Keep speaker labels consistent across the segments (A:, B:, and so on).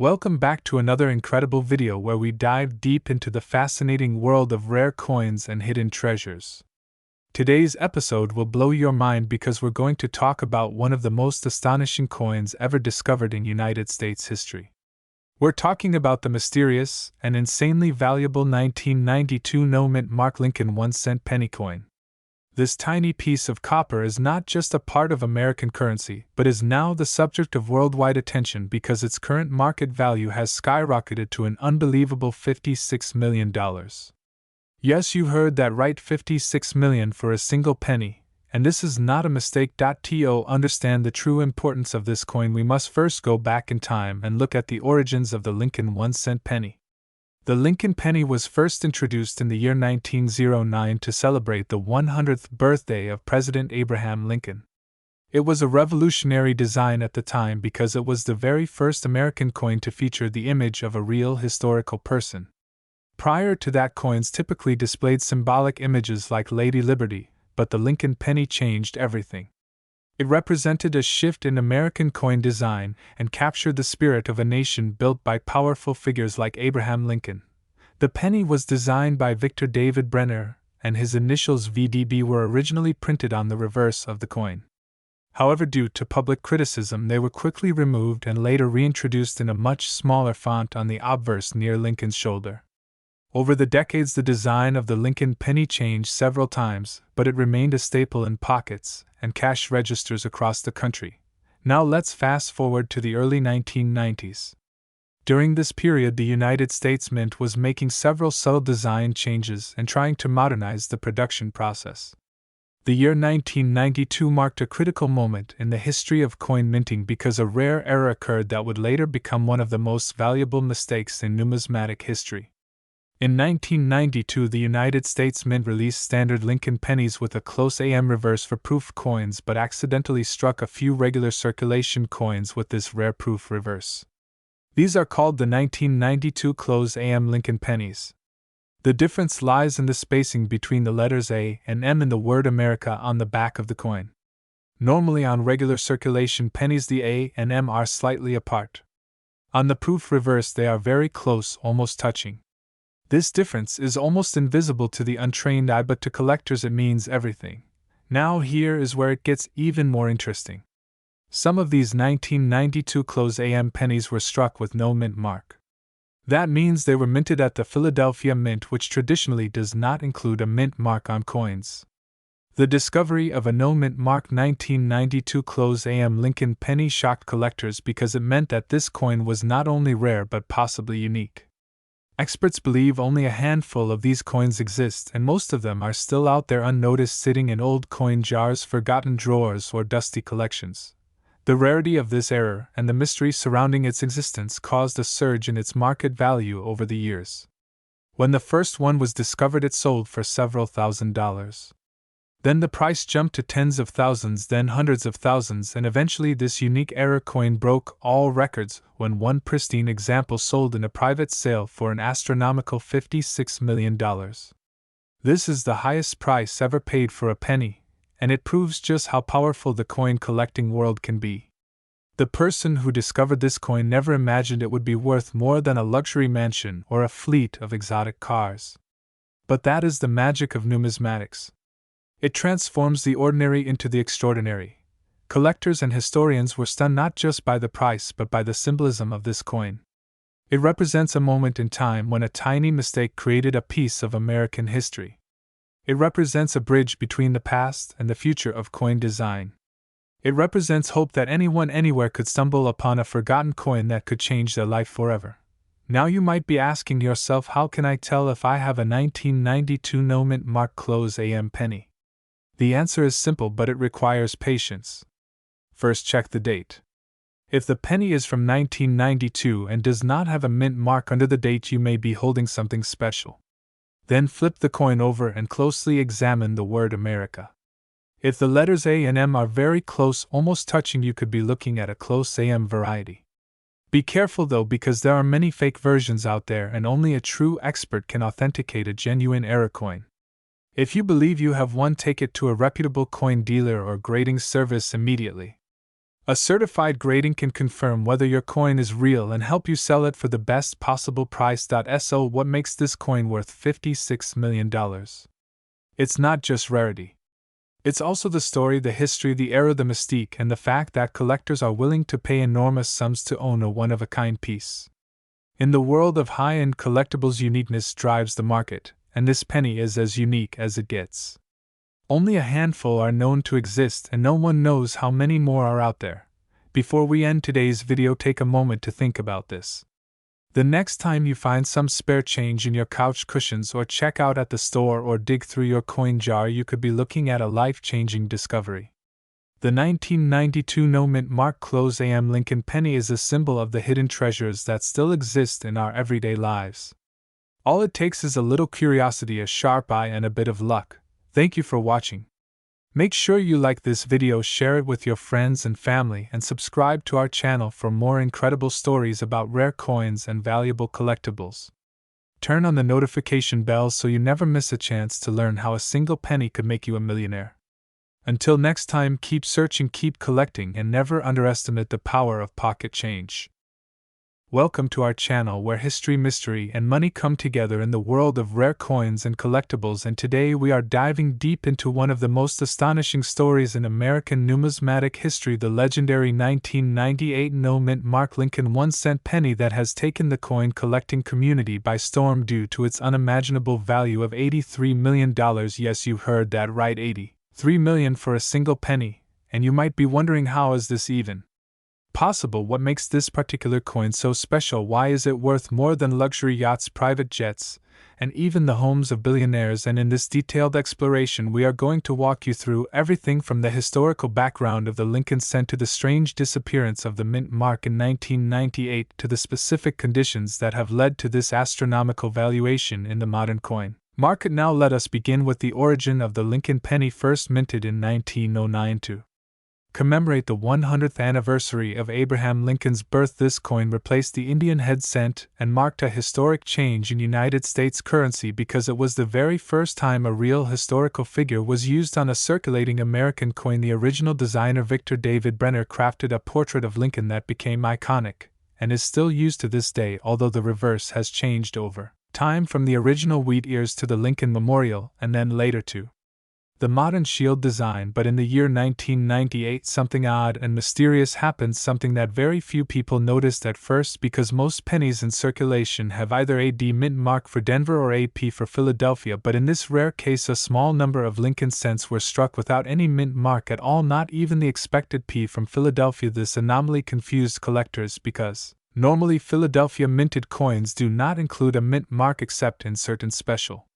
A: Welcome back to another incredible video where we dive deep into the fascinating world of rare coins and hidden treasures. Today's episode will blow your mind because we're going to talk about one of the most astonishing coins ever discovered in United States history. We're talking about the mysterious and insanely valuable 1992 no-mint Mark Lincoln 1-cent penny coin. This tiny piece of copper is not just a part of American currency, but is now the subject of worldwide attention because its current market value has skyrocketed to an unbelievable $56 million. Yes, you heard that right, $56 million for a single penny, and this is not a mistake. To understand the true importance of this coin, we must first go back in time and look at the origins of the Lincoln 1-cent penny. The Lincoln penny was first introduced in the year 1909 to celebrate the 100th birthday of President Abraham Lincoln. It was a revolutionary design at the time because it was the very first American coin to feature the image of a real historical person. Prior to that, coins typically displayed symbolic images like Lady Liberty, but the Lincoln penny changed everything. It represented a shift in American coin design and captured the spirit of a nation built by powerful figures like Abraham Lincoln. The penny was designed by Victor David Brenner, and his initials VDB were originally printed on the reverse of the coin. However, due to public criticism, they were quickly removed and later reintroduced in a much smaller font on the obverse near Lincoln's shoulder. Over the decades, the design of the Lincoln penny changed several times, but it remained a staple in pockets and cash registers across the country. Now let's fast forward to the early 1990s. During this period, the United States Mint was making several subtle design changes and trying to modernize the production process. The year 1992 marked a critical moment in the history of coin minting because a rare error occurred that would later become one of the most valuable mistakes in numismatic history. In 1992, the United States Mint released standard Lincoln pennies with a close AM reverse for proof coins, but accidentally struck a few regular circulation coins with this rare proof reverse. These are called the 1992 close AM Lincoln pennies. The difference lies in the spacing between the letters A and M in the word America on the back of the coin. Normally on regular circulation pennies, the A and M are slightly apart. On the proof reverse, they are very close, almost touching. This difference is almost invisible to the untrained eye, but to collectors it means everything. Now here is where it gets even more interesting. Some of these 1992 close AM pennies were struck with no mint mark. That means they were minted at the Philadelphia Mint, which traditionally does not include a mint mark on coins. The discovery of a no mint mark 1992 close AM Lincoln penny shocked collectors because it meant that this coin was not only rare but possibly unique. Experts believe only a handful of these coins exist, and most of them are still out there unnoticed, sitting in old coin jars, forgotten drawers, or dusty collections. The rarity of this error and the mystery surrounding its existence caused a surge in its market value over the years. When the first one was discovered, it sold for several $1,000s. Then the price jumped to tens of thousands, then hundreds of thousands, and eventually this unique error coin broke all records when one pristine example sold in a private sale for an astronomical $56 million. This is the highest price ever paid for a penny, and it proves just how powerful the coin collecting world can be. The person who discovered this coin never imagined it would be worth more than a luxury mansion or a fleet of exotic cars. But that is the magic of numismatics. It transforms the ordinary into the extraordinary. Collectors and historians were stunned not just by the price but by the symbolism of this coin. It represents a moment in time when a tiny mistake created a piece of American history. It represents a bridge between the past and the future of coin design. It represents hope that anyone anywhere could stumble upon a forgotten coin that could change their life forever. Now you might be asking yourself, how can I tell if I have a 1992 no mint mark close AM penny? The answer is simple, but it requires patience. First, check the date. If the penny is from 1992 and does not have a mint mark under the date, you may be holding something special. Then flip the coin over and closely examine the word America. If the letters A and M are very close, almost touching, you could be looking at a close AM variety. Be careful though, because there are many fake versions out there and only a true expert can authenticate a genuine error coin. If you believe you have one, take it to a reputable coin dealer or grading service immediately. A certified grading can confirm whether your coin is real and help you sell it for the best possible price. So, what makes this coin worth $56 million? It's not just rarity. It's also the story, the history, the era, the mystique, and the fact that collectors are willing to pay enormous sums to own a one-of-a-kind piece. In the world of high-end collectibles, uniqueness drives the market, and this penny is as unique as it gets. Only a handful are known to exist, and no one knows how many more are out there. Before we end today's video, take a moment to think about this. The next time you find some spare change in your couch cushions, or check out at the store, or dig through your coin jar, you could be looking at a life-changing discovery. The 1992 no mint mark close AM Lincoln penny is a symbol of the hidden treasures that still exist in our everyday lives. All it takes is a little curiosity, a sharp eye, and a bit of luck. Thank you for watching. Make sure you like this video, share it with your friends and family, and subscribe to our channel for more incredible stories about rare coins and valuable collectibles. Turn on the notification bell so you never miss a chance to learn how a single penny could make you a millionaire. Until next time, keep searching, keep collecting, and never underestimate the power of pocket change. Welcome to our channel where history, mystery, and money come together in the world of rare coins and collectibles, and today we are diving deep into one of the most astonishing stories in American numismatic history, the legendary 1998 no mint mark Lincoln 1-cent penny that has taken the coin collecting community by storm due to its unimaginable value of $83 million. Yes, you heard that right, $83 million for a single penny, and you might be wondering, how is this even possible? What makes this particular coin so special? Why is it worth more than luxury yachts, private jets, and even the homes of billionaires? And in this detailed exploration, we are going to walk you through everything from the historical background of the Lincoln cent to the strange disappearance of the mint mark in 1998 to the specific conditions that have led to this astronomical valuation in the modern coin market. Now let us begin with the origin of the Lincoln penny, first minted in 1909 to commemorate the 100th anniversary of Abraham Lincoln's birth. This coin replaced the Indian head cent and marked a historic change in United States currency because it was the very first time a real historical figure was used on a circulating American coin. The original designer, Victor David Brenner, crafted a portrait of Lincoln that became iconic and is still used to this day, although the reverse has changed over time, from the original wheat ears to the Lincoln Memorial, and then later to the modern shield design. But in the year 1998, something odd and mysterious happened, something that very few people noticed at first, because most pennies in circulation have either a D mint mark for Denver or a P for Philadelphia, but in this rare case a small number of Lincoln cents were struck without any mint mark at all, not even the expected P from Philadelphia. This anomaly confused collectors because normally Philadelphia minted coins do not include a mint mark except in certain special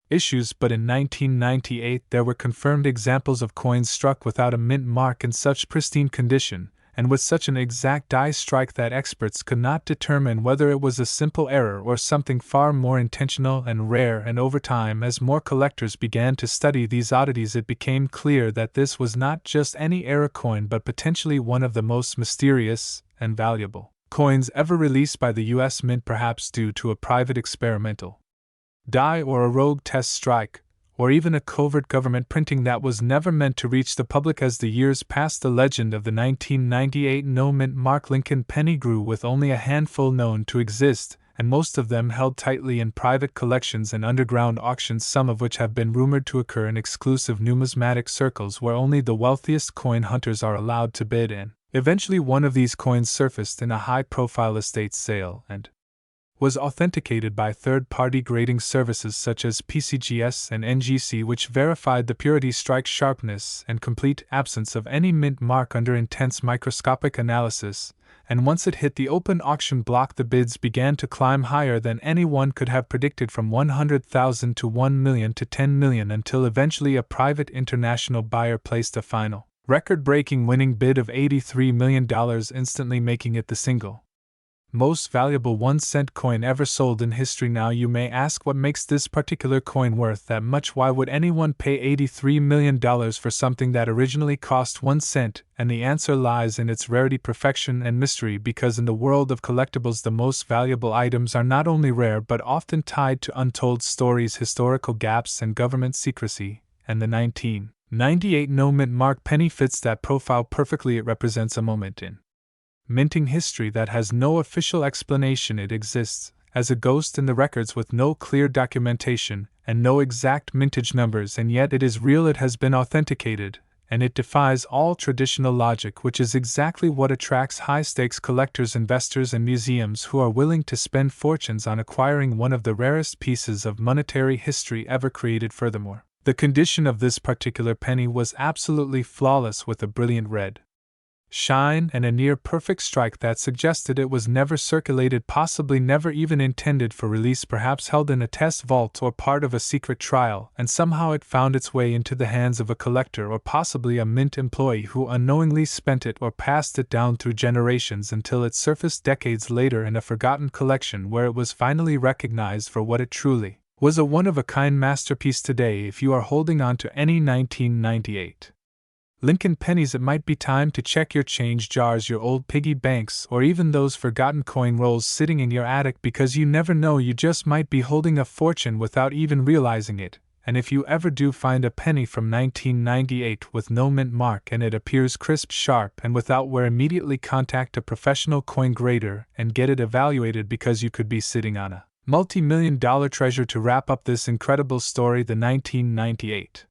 A: issues, but in 1998 there were confirmed examples of coins struck without a mint mark in such pristine condition, and with such an exact die strike that experts could not determine whether it was a simple error or something far more intentional and rare. And over time, as more collectors began to study these oddities, it became clear that this was not just any era coin, but potentially one of the most mysterious and valuable coins ever released by the U.S. Mint, perhaps due to a private experimental die or a rogue test strike, or even a covert government printing that was never meant to reach the public. As the years passed, the legend of the 1998 no mint mark Lincoln penny grew, with only a handful known to exist, and most of them held tightly in private collections and underground auctions, some of which have been rumored to occur in exclusive numismatic circles where only the wealthiest coin hunters are allowed to bid in. Eventually, one of these coins surfaced in a high-profile estate sale and was authenticated by third-party grading services such as PCGS and NGC, which verified the purity, strike sharpness, and complete absence of any mint mark under intense microscopic analysis. And once it hit the open auction block, the bids began to climb higher than anyone could have predicted, from 100,000 to 1 million to 10 million, until eventually a private international buyer placed a final, record-breaking winning bid of $83 million, instantly making it the single most valuable 1-cent coin ever sold in history. Now you may ask, what makes this particular coin worth that much? Why would anyone pay $83 million for something that originally cost 1 cent? And the answer lies in its rarity, perfection, and mystery, because in the world of collectibles the most valuable items are not only rare but often tied to untold stories, historical gaps, and government secrecy. And the 98 No mint mark penny fits that profile perfectly. It represents a moment in minting history that has no official explanation. It exists as a ghost in the records with no clear documentation and no exact mintage numbers, and yet it is real. It has been authenticated, and it defies all traditional logic, which is exactly what attracts high-stakes collectors, investors, and museums who are willing to spend fortunes on acquiring one of the rarest pieces of monetary history ever created. Furthermore, the condition of this particular penny was absolutely flawless, with a brilliant red shine and a near-perfect strike that suggested it was never circulated, possibly never even intended for release, perhaps held in a test vault or part of a secret trial, and somehow it found its way into the hands of a collector or possibly a mint employee who unknowingly spent it or passed it down through generations until it surfaced decades later in a forgotten collection where it was finally recognized for what it truly was, a one-of-a-kind masterpiece. Today, if you are holding on to any 1998 Lincoln pennies, it might be time to check your change jars, your old piggy banks, or even those forgotten coin rolls sitting in your attic, because you never know, you just might be holding a fortune without even realizing it. And if you ever do find a penny from 1998 with no mint mark and it appears crisp, sharp, and without wear, immediately contact a professional coin grader and get it evaluated, because you could be sitting on a multi-million-dollar treasure. To wrap up this incredible story, the 1998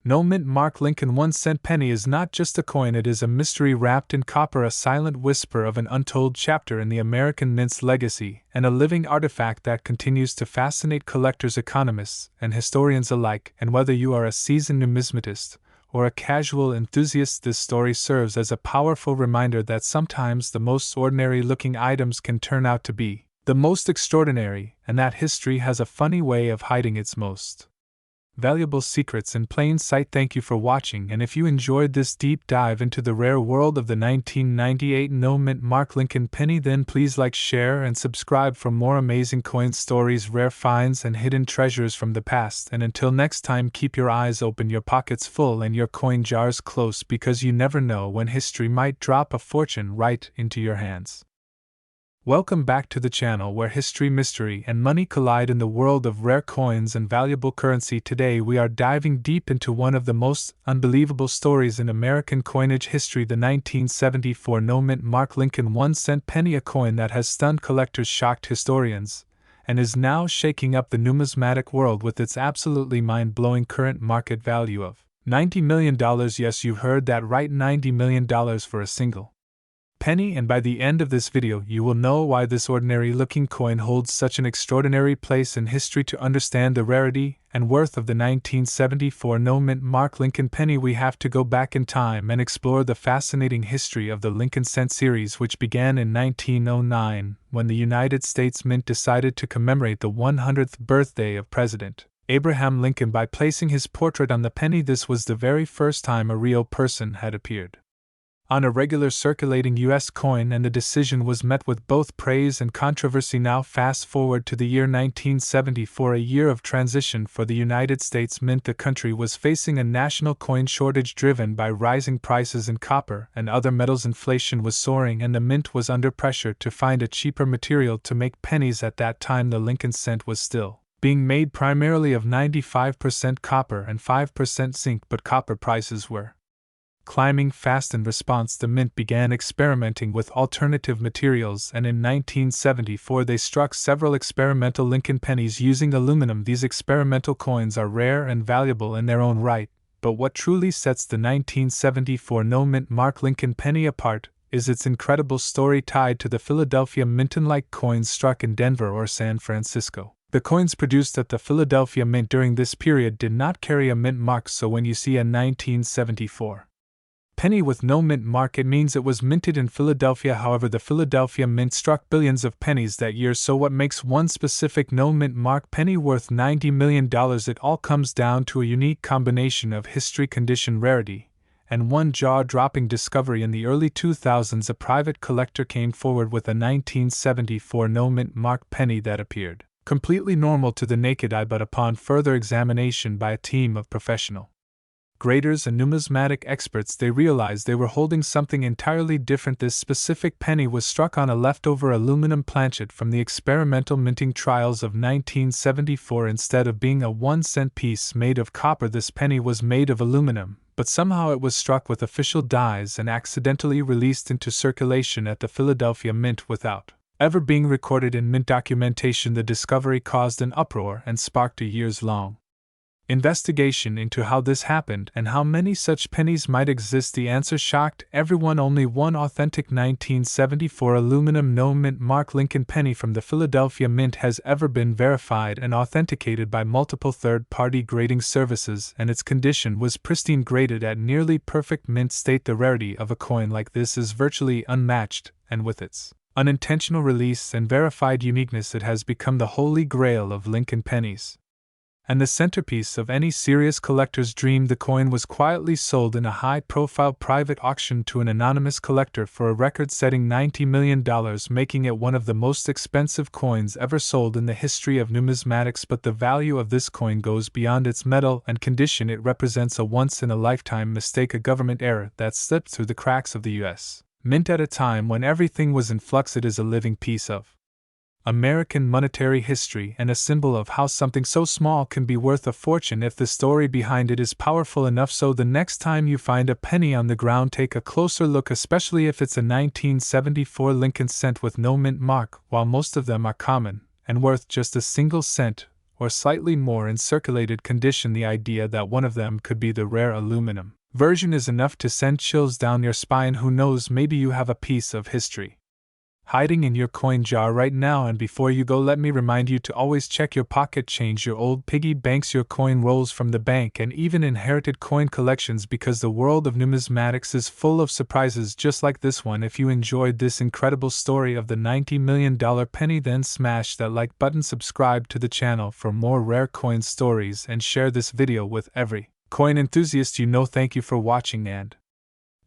A: No mint mark Lincoln 1-cent penny is not just a coin, it is a mystery wrapped in copper, a silent whisper of an untold chapter in the American mint's legacy, and a living artifact that continues to fascinate collectors, economists, and historians alike. And whether you are a seasoned numismatist or a casual enthusiast, this story serves as a powerful reminder that sometimes the most ordinary-looking items can turn out to be the most extraordinary, and that history has a funny way of hiding its most valuable secrets in plain sight. Thank you for watching, and if you enjoyed this deep dive into the rare world of the 1998 No mint mark Lincoln penny, then please like, share, and subscribe for more amazing coin stories, rare finds, and hidden treasures from the past. And until next time, keep your eyes open, your pockets full, and your coin jars close, because you never know when history might drop a fortune right into your hands. Welcome back to the channel where history, mystery, and money collide in the world of rare coins and valuable currency. Today we are diving deep into one of the most unbelievable stories in American coinage history, the 1974 No mint mark Lincoln 1-cent penny, a coin that has stunned collectors, shocked historians, and is now shaking up the numismatic world with its absolutely mind-blowing current market value of $90 million. Yes, you heard that right, $90 million for a single penny. And by the end of this video, you will know why this ordinary-looking coin holds such an extraordinary place in history. To understand the rarity and worth of the 1974 No mint mark Lincoln penny, we have to go back in time and explore the fascinating history of the Lincoln cent series, which began in 1909 when the United States Mint decided to commemorate the 100th birthday of President Abraham Lincoln by placing his portrait on the penny. This was the very first time a real person had appeared on a regular circulating U.S. coin, and the decision was met with both praise and controversy. Now fast forward to the year 1974, a year of transition for the United States Mint. The country was facing a national coin shortage driven by rising prices in copper and other metals. Inflation was soaring, and the mint was under pressure to find a cheaper material to make pennies. At that time, the Lincoln cent was still being made primarily of 95% copper and 5% zinc, but copper prices were climbing fast. In response, the mint began experimenting with alternative materials, and in 1974 they struck several experimental Lincoln pennies using aluminum. These experimental coins are rare and valuable in their own right, but what truly sets the 1974 No mint mark Lincoln penny apart is its incredible story tied to the Philadelphia Mint-like coins struck in Denver or San Francisco. The coins produced at the Philadelphia Mint during this period did not carry a mint mark, so when you see a 1974 penny with no mint mark, it means it was minted in Philadelphia. However, the Philadelphia Mint struck billions of pennies that year, so what makes one specific no mint mark penny worth $90 million? It all comes down to a unique combination of history, condition, rarity, and one jaw-dropping discovery. In the early 2000s, a private collector came forward with a 1974 no mint mark penny that appeared completely normal to the naked eye, but upon further examination by a team of professional Graders and numismatic experts, they realized they were holding something entirely different. This specific penny was struck on a leftover aluminum planchet from the experimental minting trials of 1974. Instead of being a 1-cent piece made of copper, this penny was made of aluminum, but somehow it was struck with official dies and accidentally released into circulation at the Philadelphia Mint without ever being recorded in mint documentation. The discovery caused an uproar and sparked a years-long investigation into how this happened and how many such pennies might exist. The answer shocked everyone. Only one authentic 1974 aluminum no-mint mark Lincoln penny from the Philadelphia Mint has ever been verified and authenticated by multiple third-party grading services, and its condition was pristine, graded at nearly perfect mint state. The rarity of a coin like this is virtually unmatched, and with its unintentional release and verified uniqueness, it has become the holy grail of Lincoln pennies, and the centerpiece of any serious collector's dream. The coin was quietly sold in a high-profile private auction to an anonymous collector for a record-setting $90 million, making it one of the most expensive coins ever sold in the history of numismatics. But the value of this coin goes beyond its metal and condition. It represents a once-in-a-lifetime mistake, a government error that slipped through the cracks of the U.S. Mint at a time when everything was in flux. It is a living piece of American monetary history and a symbol of how something so small can be worth a fortune if the story behind it is powerful enough. So the next time you find a penny on the ground, take a closer look, especially if it's a 1974 Lincoln cent with no mint mark. While most of them are common and worth just a single cent or slightly more in circulated condition, the idea that one of them could be the rare aluminum version is enough to send chills down your spine. Who knows, maybe you have a piece of history hiding in your coin jar right now. And before you go, let me remind you to always check your pocket change, your old piggy banks, your coin rolls from the bank, and even inherited coin collections, because the world of numismatics is full of surprises just like this one. If you enjoyed this incredible story of the $90 million penny, then smash that like button, subscribe to the channel for more rare coin stories, and share this video with every coin enthusiast you know. Thank you for watching, and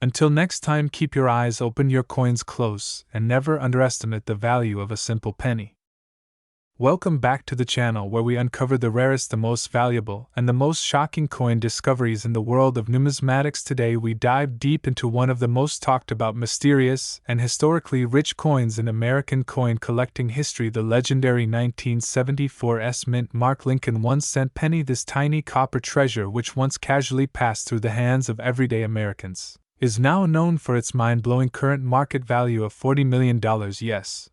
A: until next time, keep your eyes open, your coins close, and never underestimate the value of a simple penny. Welcome back to the channel where we uncover the rarest, the most valuable, and the most shocking coin discoveries in the world of numismatics. Today we dive deep into one of the most talked about, mysterious, and historically rich coins in American coin collecting history, the legendary 1974 S-Mint mark Lincoln 1-cent penny. This tiny copper treasure, which once casually passed through the hands of everyday Americans, is now known for its mind-blowing current market value of $40 million. Yes,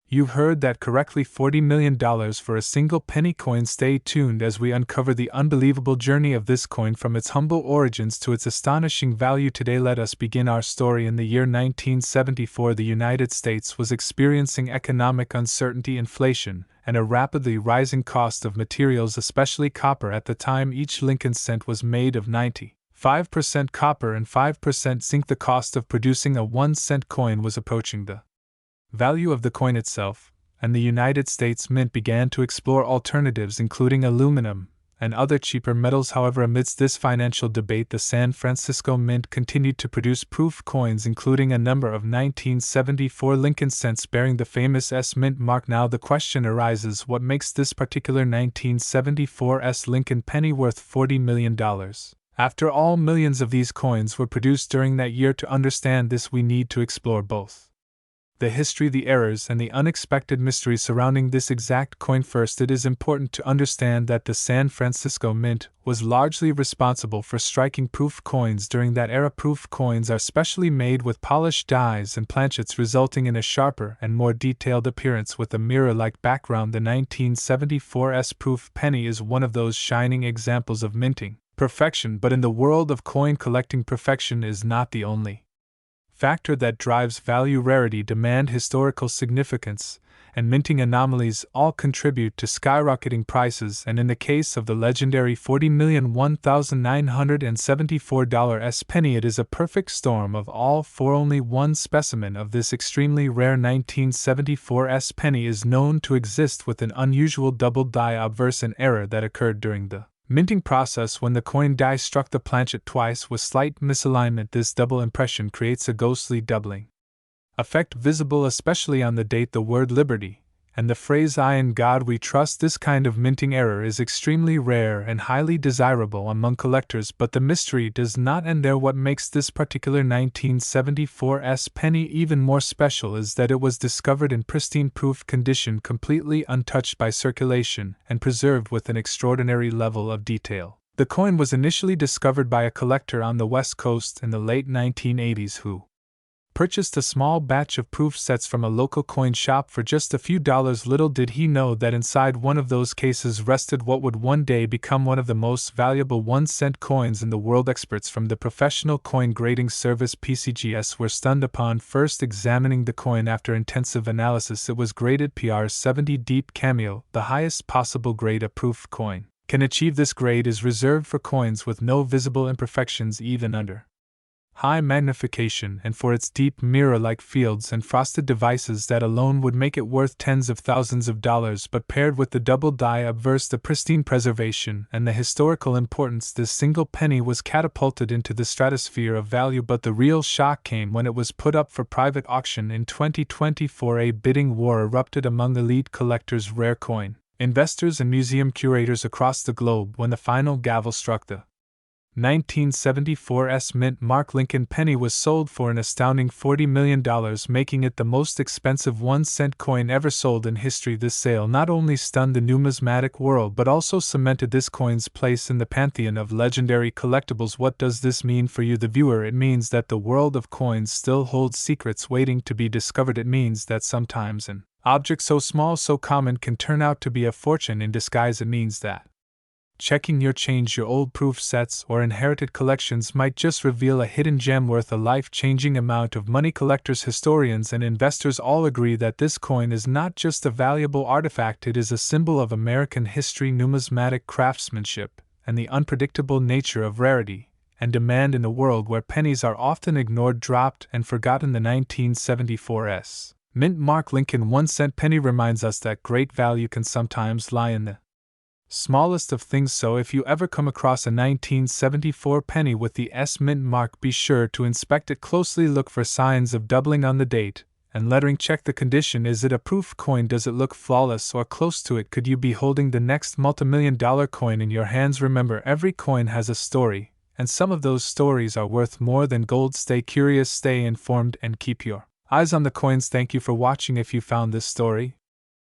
A: you've heard that correctly, $40 million for a single penny coin. Stay tuned as we uncover the unbelievable journey of this coin from its humble origins to its astonishing value today. Let us begin our story. In the year 1974, the United States was experiencing economic uncertainty, inflation, and a rapidly rising cost of materials, especially copper. At the time, each Lincoln cent was made of 95% copper and 5% zinc. The cost of producing a 1-cent coin was approaching the value of the coin itself, and the United States Mint began to explore alternatives, including aluminum and other cheaper metals. However, amidst this financial debate, the San Francisco Mint continued to produce proof coins, including a number of 1974 Lincoln cents bearing the famous S-Mint mark. Now the question arises, what makes this particular 1974 S Lincoln penny worth $40 million? After all, millions of these coins were produced during that year. To understand this, we need to explore both the history, the errors, and the unexpected mysteries surrounding this exact coin. First, it is important to understand that the San Francisco Mint was largely responsible for striking proof coins during that era. Proof coins are specially made with polished dies and planchets, resulting in a sharper and more detailed appearance with a mirror-like background. The 1974 S proof penny is one of those shining examples of minting perfection, but in the world of coin collecting, perfection is not the only factor that drives value. Rarity, demand, historical significance, and minting anomalies all contribute to skyrocketing prices, and in the case of the legendary $40,001,974 S penny, it is a perfect storm of all four. Only one specimen of this extremely rare 1974 S penny is known to exist, with an unusual double die obverse, an error that occurred during the minting process when the coin die struck the planchet twice with slight misalignment. This double impression creates a ghostly doubling effect, visible especially on the date. The word liberty And the phrase "I in God we trust," this kind of minting error is extremely rare and highly desirable among collectors, but the mystery does not end there. What makes this particular 1974 penny even more special is that it was discovered in pristine proof condition, completely untouched by circulation, and preserved with an extraordinary level of detail. The coin was initially discovered by a collector on the West Coast in the late 1980s who purchased a small batch of proof sets from a local coin shop for just a few dollars. Little did he know that inside one of those cases rested what would one day become one of the most valuable 1-cent coins in the world. Experts from the professional coin grading service PCGS were stunned upon first examining the coin. After intensive analysis, it was graded PR70 Deep Cameo, the highest possible grade a proof coin can achieve. This grade is reserved for coins with no visible imperfections, even under high magnification, and for its deep mirror-like fields and frosted devices that alone would make it worth tens of thousands of dollars. But paired with the double die obverse, the pristine preservation, and the historical importance, this single penny was catapulted into the stratosphere of value. But the real shock came when it was put up for private auction in 2024. A bidding war erupted among elite collectors, rare coin investors, and museum curators across the globe when the final gavel struck. The 1974 mint Mark Lincoln penny was sold for an astounding $40 million, making it the most expensive 1-cent coin ever sold in history. This sale not only stunned the numismatic world but also cemented this coin's place in the pantheon of legendary collectibles. What does this mean for you, the viewer? It means that the world of coins still holds secrets waiting to be discovered. It means that sometimes an object so small, so common, can turn out to be a fortune in disguise. It means that checking your change, your old proof sets, or inherited collections might just reveal a hidden gem worth a life-changing amount of money. Collectors, historians, and investors all agree that this coin is not just a valuable artifact, it is a symbol of American history, numismatic craftsmanship, and the unpredictable nature of rarity and demand in a world where pennies are often ignored, dropped, and forgotten. The 1974 mint Mark Lincoln 1-cent penny reminds us that great value can sometimes lie in the smallest of things. So if you ever come across a 1974 penny with the mint mark, be sure to inspect it closely. Look for signs of doubling on the date and lettering. Check the condition. Is it a proof coin? Does it look flawless or close to it? Could you be holding the next multimillion-dollar coin in your hands? Remember, every coin has a story, and some of those stories are worth more than gold. Stay curious, stay informed, and keep your eyes on the coins. Thank you for watching. If you found this story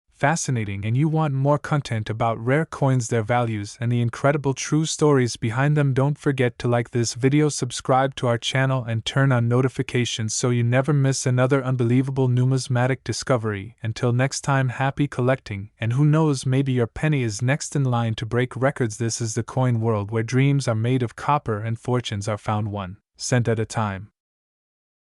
A: fascinating and you want more content about rare coins, their values, and the incredible true stories behind them, don't forget to like this video, subscribe to our channel, and turn on notifications so you never miss another unbelievable numismatic discovery. Until next time, happy collecting, and who knows, maybe your penny is next in line to break records. This is the coin world, where dreams are made of copper and fortunes are found 1 cent at a time.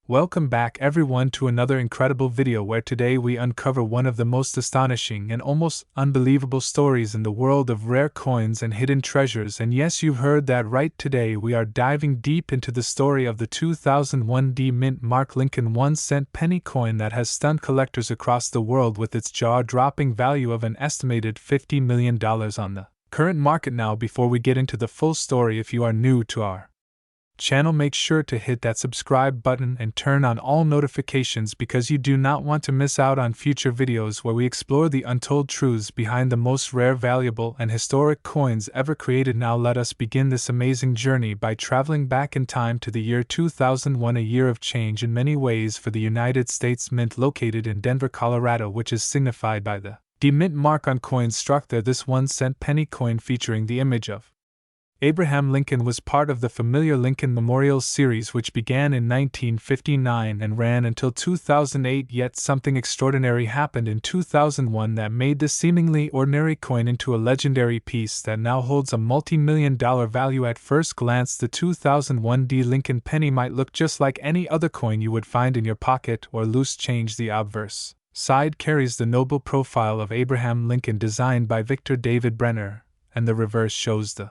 A: Welcome back everyone to another incredible video where today we uncover one of the most astonishing and almost unbelievable stories in the world of rare coins and hidden treasures. And yes, you've heard that right, today we are diving deep into the story of the 2001 mint Mark Lincoln 1-cent penny coin that has stunned collectors across the world with its jaw-dropping value of an estimated $50 million on the current market. Now, before we get into the full story, if you are new to our channel, make sure to hit that subscribe button and turn on all notifications, because you do not want to miss out on future videos where we explore the untold truths behind the most rare, valuable, and historic coins ever created. Now let us begin this amazing journey by traveling back in time to the year 2001, a year of change in many ways for the United States Mint, located in Denver, Colorado, which is signified by the mint mark on coins struck there. This 1-cent penny coin featuring the image of Abraham Lincoln was part of the familiar Lincoln Memorial series, which began in 1959 and ran until 2008. Yet something extraordinary happened in 2001 that made this seemingly ordinary coin into a legendary piece that now holds a multi-million-dollar value. At first glance, the 2001 Lincoln penny might look just like any other coin you would find in your pocket or loose change. The obverse side carries the noble profile of Abraham Lincoln, designed by Victor David Brenner, and the reverse shows the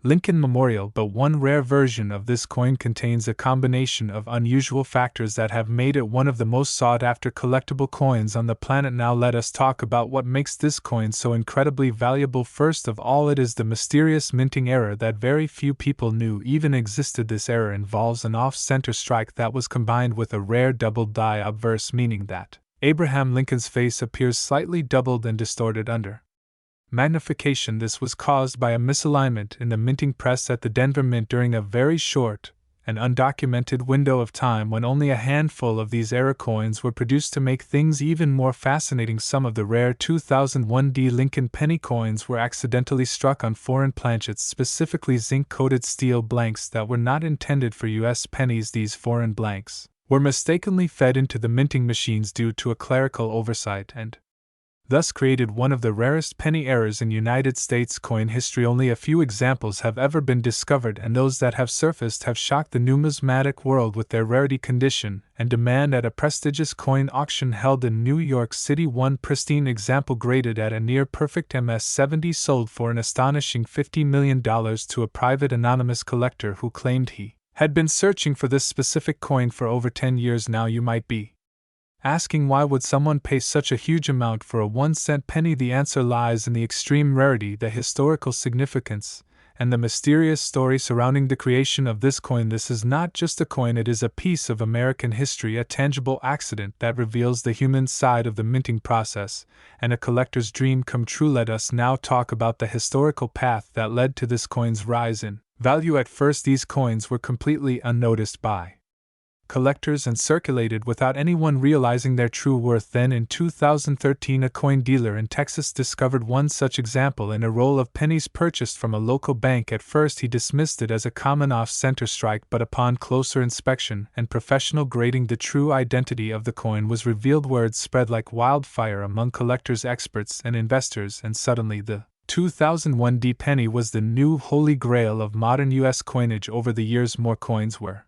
A: Lincoln Memorial. But one rare version of this coin contains a combination of unusual factors that have made it one of the most sought-after collectible coins on the planet. Now let us talk about what makes this coin so incredibly valuable. First of all, it is the mysterious minting error that very few people knew even existed. This error involves an off-center strike that was combined with a rare double die obverse, meaning that Abraham Lincoln's face appears slightly doubled and distorted under magnification. This was caused by a misalignment in the minting press at the Denver Mint during a very short and undocumented window of time when only a handful of these era coins were produced. To make things even more fascinating, some of the rare 2001D Lincoln penny coins were accidentally struck on foreign planchets, specifically zinc-coated steel blanks that were not intended for U.S. pennies. These foreign blanks were mistakenly fed into the minting machines due to a clerical oversight and thus created one of the rarest penny errors in United States coin history. Only a few examples have ever been discovered, and those that have surfaced have shocked the numismatic world with their rarity, condition, and demand. At a prestigious coin auction held in New York City, one pristine example graded at a near-perfect MS-70 sold for an astonishing $50 million to a private anonymous collector who claimed he had been searching for this specific coin for over 10 years now. You might be asking, why would someone pay such a huge amount for a 1-cent penny? The answer lies in the extreme rarity, the historical significance, and the mysterious story surrounding the creation of this coin. This is not just a coin, it is a piece of American history, a tangible accident that reveals the human side of the minting process, and a collector's dream come true. Let us now talk about the historical path that led to this coin's rise in value. At first, these coins were completely unnoticed by collectors and circulated without anyone realizing their true worth. Then in 2013, a coin dealer in Texas discovered one such example in a roll of pennies purchased from a local bank. At first he dismissed it as a common off-center strike, but upon closer inspection and professional grading, the true identity of the coin was revealed. Words spread like wildfire among collectors, experts, and investors, and suddenly the 2001D penny was the new holy grail of modern U.S. coinage. Over the years, more coins were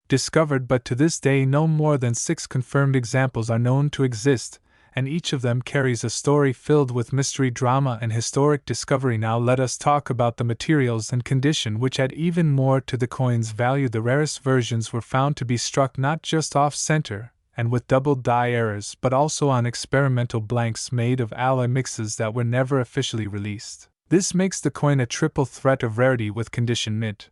A: discovered, but to this day no more than 6 confirmed examples are known to exist, and each of them carries a story filled with mystery, drama, and historic discovery. Now let us talk about the materials and condition which add even more to the coin's value. The rarest versions were found to be struck not just off-center and with double die errors, but also on experimental blanks made of alloy mixes that were never officially released. This makes the coin a triple threat of rarity, with condition, mint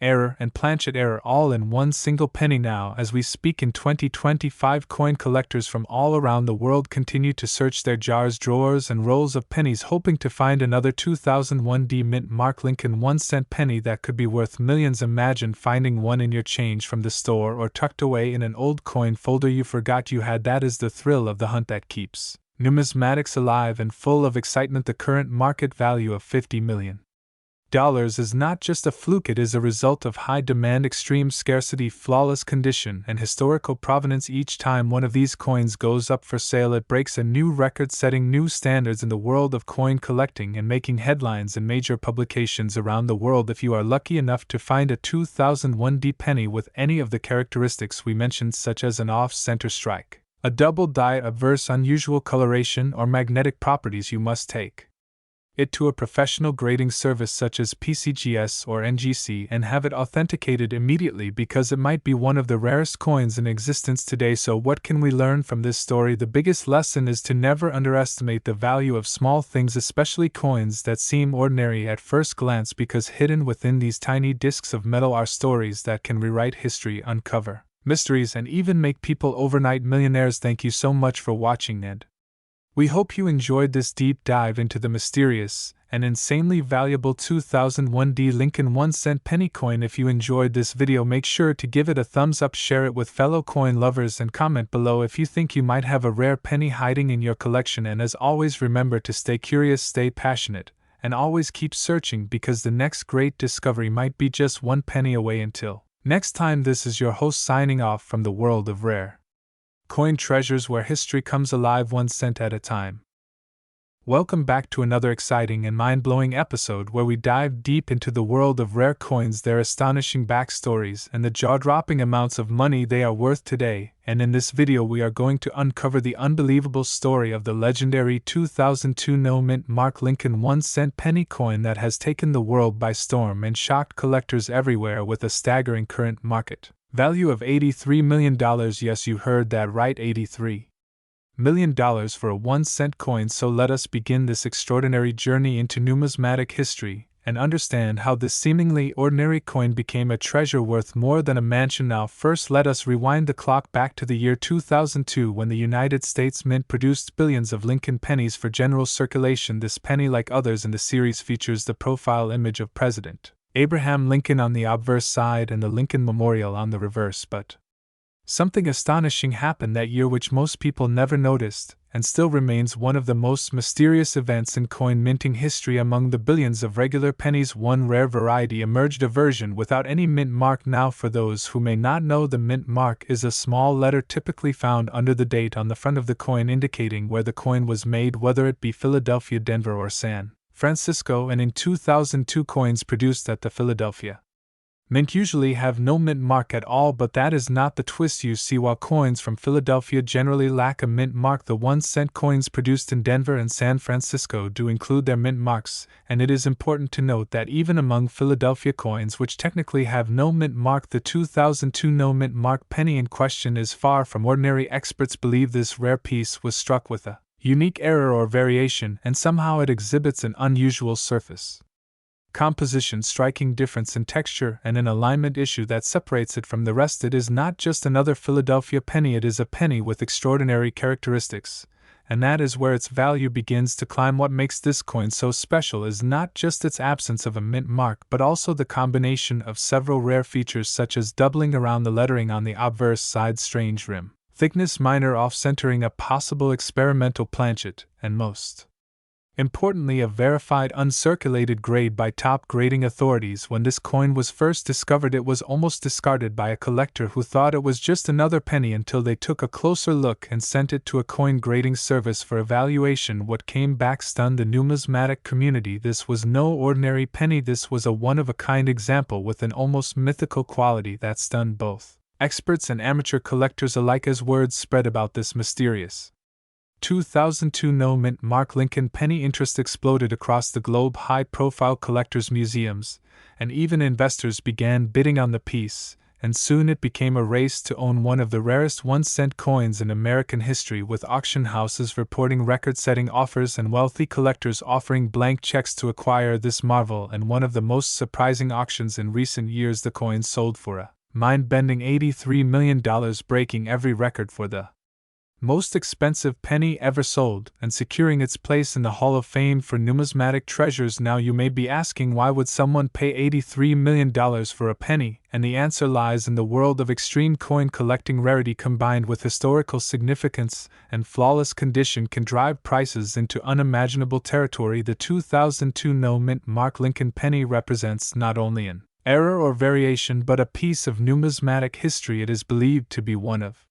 A: error, and planchet error all in one single penny. Now, as we speak in 2025, coin collectors from all around the world continue to search their jars, drawers, and rolls of pennies, hoping to find another 2001D mint mark Lincoln 1-cent penny that could be worth millions. Imagine finding one in your change from the store or tucked away in an old coin folder you forgot you had. That is the thrill of the hunt that keeps numismatics alive and full of excitement. The current market value of $50 million is not just a fluke, it is a result of high demand, extreme scarcity, flawless condition, and historical provenance. Each time one of these coins goes up for sale, it breaks a new record, setting new standards in the world of coin collecting and making headlines in major publications around the world. If you are lucky enough to find a 2001D penny with any of the characteristics we mentioned, such as an off-center strike, a double die, averse, unusual coloration, or magnetic properties, you must take it to a professional grading service such as PCGS or NGC and have it authenticated immediately, because it might be one of the rarest coins in existence today. So what can we learn from this story? The biggest lesson is to never underestimate the value of small things, especially coins that seem ordinary at first glance, because hidden within these tiny discs of metal are stories that can rewrite history, uncover mysteries, and even make people overnight millionaires. Thank you so much for watching, and we hope you enjoyed this deep dive into the mysterious and insanely valuable 2001D Lincoln 1-cent penny coin. If you enjoyed this video, make sure to give it a thumbs up, share it with fellow coin lovers, and comment below if you think you might have a rare penny hiding in your collection. And as always, remember to stay curious, stay passionate, and always keep searching, because the next great discovery might be just one penny away. Until next time, this is your host signing off from the world of rare coin treasures, where history comes alive 1 cent at a time. Welcome back to another exciting and mind-blowing episode where we dive deep into the world of rare coins, their astonishing backstories, and the jaw-dropping amounts of money they are worth today. And in this video we are going to uncover the unbelievable story of the legendary 2002 no-mint mark Lincoln 1-cent penny coin that has taken the world by storm and shocked collectors everywhere with a staggering current market value of $83 million. Yes, you heard that right, $83 million for a 1-cent coin. So let us begin this extraordinary journey into numismatic history and understand how this seemingly ordinary coin became a treasure worth more than a mansion. Now, first, let us rewind the clock back to the year 2002 when the United States Mint produced billions of Lincoln pennies for general circulation. This penny, like others in the series, features the profile image of President Abraham Lincoln on the obverse side and the Lincoln Memorial on the reverse, but something astonishing happened that year which most people never noticed, and still remains one of the most mysterious events in coin minting history. Among the billions of regular pennies, one rare variety emerged, a version without any mint mark. Now, for those who may not know, the mint mark is a small letter typically found under the date on the front of the coin, indicating where the coin was made, whether it be Philadelphia, Denver, or San Francisco. And in 2002, coins produced at the Philadelphia Mint usually have no mint mark at all, but that is not the twist. You see, while coins from Philadelphia generally lack a mint mark, the 1-cent coins produced in Denver and San Francisco do include their mint marks, and it is important to note that even among Philadelphia coins which technically have no mint mark, the 2002 no mint mark penny in question is far from ordinary. Experts believe this rare piece was struck with a unique error or variation, and somehow it exhibits an unusual surface composition, striking difference in texture, and an alignment issue that separates it from the rest. It is not just another Philadelphia penny, it is a penny with extraordinary characteristics, and that is where its value begins to climb. What makes this coin so special is not just its absence of a mint mark, but also the combination of several rare features such as doubling around the lettering on the obverse side, strange rim thickness, minor off-centering, a possible experimental planchet, and most importantly, a verified uncirculated grade by top grading authorities. When this coin was first discovered, it was almost discarded by a collector who thought it was just another penny until they took a closer look and sent it to a coin grading service for evaluation. What came back stunned the numismatic community. This was no ordinary penny, this was a one-of-a-kind example with an almost mythical quality that stunned both experts and amateur collectors alike. As word spread about this mysterious 2002 no mint mark Lincoln penny, interest exploded across the globe. High-profile collectors, museums, and even investors began bidding on the piece, and soon it became a race to own one of the rarest 1-cent coins in American history, with auction houses reporting record-setting offers and wealthy collectors offering blank checks to acquire this marvel. And one of the most surprising auctions in recent years, the coin sold for a mind-bending $83 million, breaking every record for the most expensive penny ever sold, and securing its place in the Hall of Fame for numismatic treasures. Now, you may be asking, why would someone pay $83 million for a penny? And the answer lies in the world of extreme coin collecting. Rarity combined with historical significance and flawless condition can drive prices into unimaginable territory. The 2002 no mint mark Lincoln penny represents not only an error or variation, but a piece of numismatic history. It is believed to be one of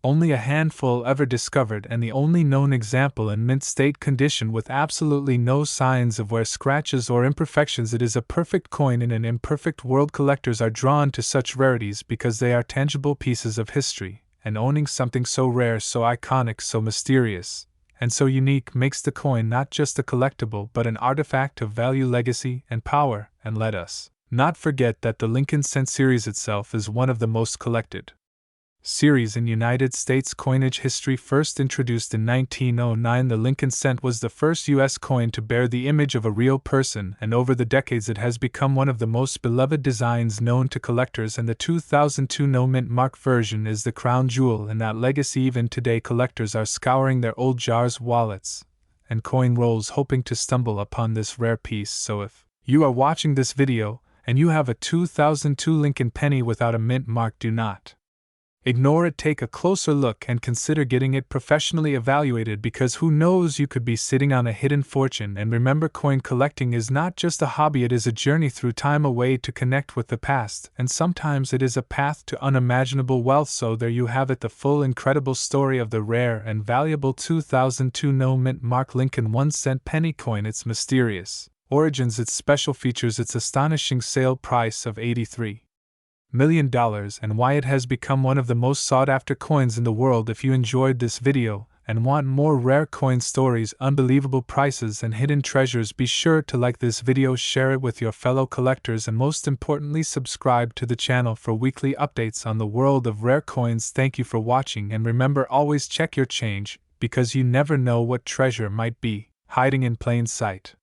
A: only a handful ever discovered, and the only known example in mint state condition with absolutely no signs of wear, scratches, or imperfections. It is a perfect coin in an imperfect world. Collectors are drawn to such rarities because they are tangible pieces of history, and owning something so rare, so iconic, so mysterious, and so unique makes the coin not just a collectible but an artifact of value, legacy, and power. And let us not forget that the Lincoln Cent series itself is one of the most collected series in United States coinage history. First introduced in 1909, the Lincoln Cent was the first U.S. coin to bear the image of a real person, and over the decades it has become one of the most beloved designs known to collectors. And the 2002 no mint mark version is the crown jewel in that legacy. Even today, collectors are scouring their old jars, wallets, and coin rolls hoping to stumble upon this rare piece. So if you are watching this video and you have a 2002 Lincoln penny without a mint mark, do not ignore it. Take a closer look and consider getting it professionally evaluated, because who knows, you could be sitting on a hidden fortune. And remember, coin collecting is not just a hobby, it is a journey through time, a way to connect with the past, and sometimes it is a path to unimaginable wealth. So there you have it, the full incredible story of the rare and valuable 2002 no mint mark Lincoln 1-cent penny coin, its mysterious origins, its special features, its astonishing sale price of $83 million, and why it has become one of the most sought-after coins in the world. If you enjoyed this video and want more rare coin stories, unbelievable prices, and hidden treasures, be sure to like this video, share it with your fellow collectors, and most importantly, subscribe to the channel for weekly updates on the world of rare coins. Thank you for watching, and remember, always check your change, because you never know what treasure might be hiding in plain sight.